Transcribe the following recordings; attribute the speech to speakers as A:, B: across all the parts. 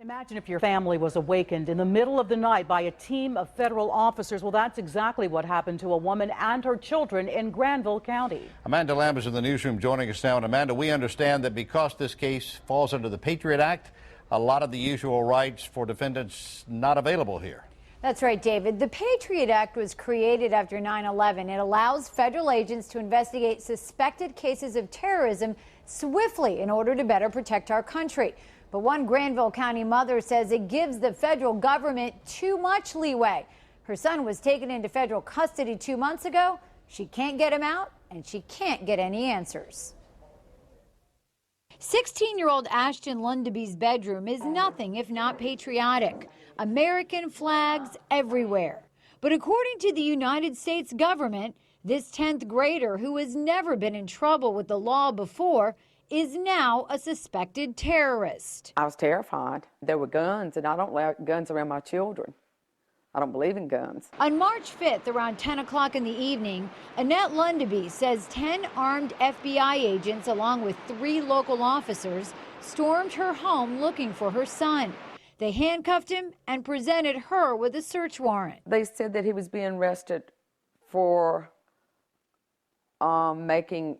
A: Imagine if your family was awakened in the middle of the night by a team of federal officers. Well, that's exactly what happened to a woman and her children in Granville County.
B: Amanda Lamb is in the newsroom joining us now. And Amanda, we understand that because this case falls under the Patriot Act, a lot of the usual rights for defendants not available here.
C: That's right, David. The Patriot Act was created after 9/11. It allows federal agents to investigate suspected cases of terrorism swiftly in order to better protect our country. But one Granville County mother says it gives the federal government too much leeway. Her son was taken into federal custody 2 months ago. She can't get him out, and she can't get any answers. 16-year-old Ashton Lundeby's bedroom is nothing if not patriotic. American flags everywhere. But according to the United States government, this 10th grader, who has never been in trouble with the law before, is now a suspected terrorist.
D: I was terrified. There were guns, and I don't allow guns around my children. I don't believe in guns.
C: On March 5th, around 10 o'clock in the evening, Annette Lundeby says 10 armed FBI agents, along with 3 local officers, stormed her home looking for her son. They handcuffed him and presented her with a search warrant.
D: They said that he was being arrested for making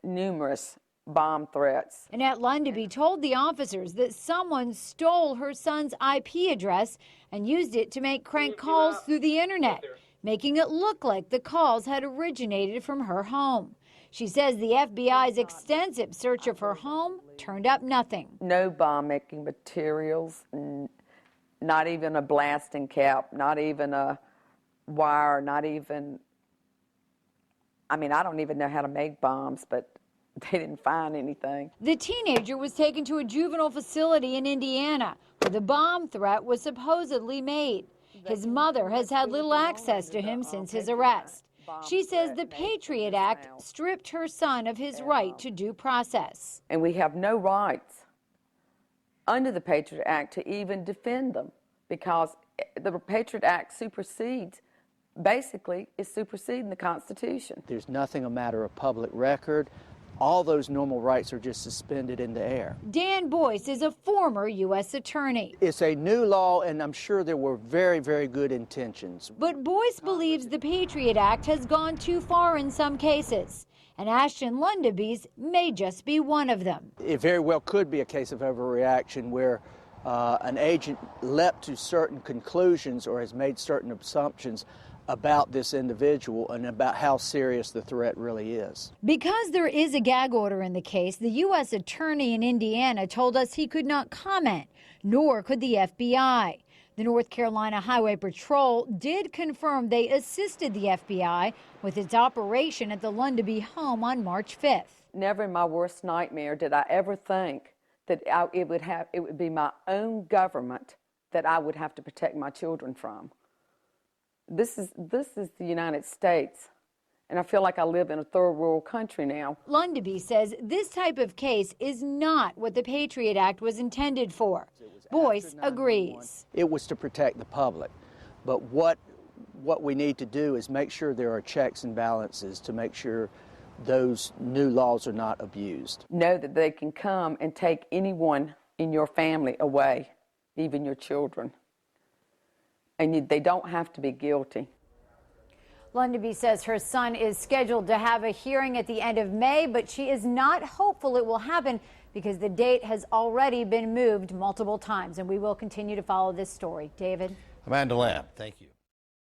D: numerous bomb threats.
C: Annette Lundeby told the officers that someone stole her son's IP address and used it to make crank calls through the internet, making it look like the calls had originated from her home. She says the FBI's extensive search of her home turned up nothing.
D: No bomb-making materials, not even a blasting cap, not even a wire, not even, I mean, I don't even know how to make bombs, but they didn't find anything.
C: The teenager was taken to a juvenile facility in Indiana, where the bomb threat was supposedly made. His mother has had little access to him since his arrest. She says the Patriot Act stripped her son of his right to due process.
D: And we have no rights under the Patriot Act to even defend them, because the Patriot Act supersedes, basically, is superseding the Constitution.
E: There's nothing a matter of public record. All those normal rights are just suspended in the air.
C: Dan Boyce is a former U.S. attorney.
E: It's a new law, and I'm sure there were very, very good intentions.
C: But Boyce believes the Patriot Act has gone too far in some cases, and Ashton Lundeby's may just be one of them.
E: It very well could be a case of overreaction where an agent leapt to certain conclusions or has made certain assumptions about this individual and about how serious the threat really is.
C: Because there is a gag order in the case, the U.S. attorney in Indiana told us he could not comment, nor could the FBI. The North Carolina Highway Patrol did confirm they assisted the FBI with its operation at the Lundeby home on March 5th.
D: Never in my worst nightmare did I ever think that it would be my own government that I would have to protect my children from. This is the United States, and I feel like I live in a third world country now.
C: Lundeby says this type of case is not what the Patriot Act was intended for. Boyce agrees.
E: It was to protect the public, but what we need to do is make sure there are checks and balances to make sure those new laws are not abused.
D: Know that they can come and take anyone in your family away, even your children. And they don't have to be guilty.
C: Lundeby says her son is scheduled to have a hearing at the end of May, but she is not hopeful it will happen because the date has already been moved multiple times. And we will continue to follow this story. David?
B: Amanda Lamb, thank you.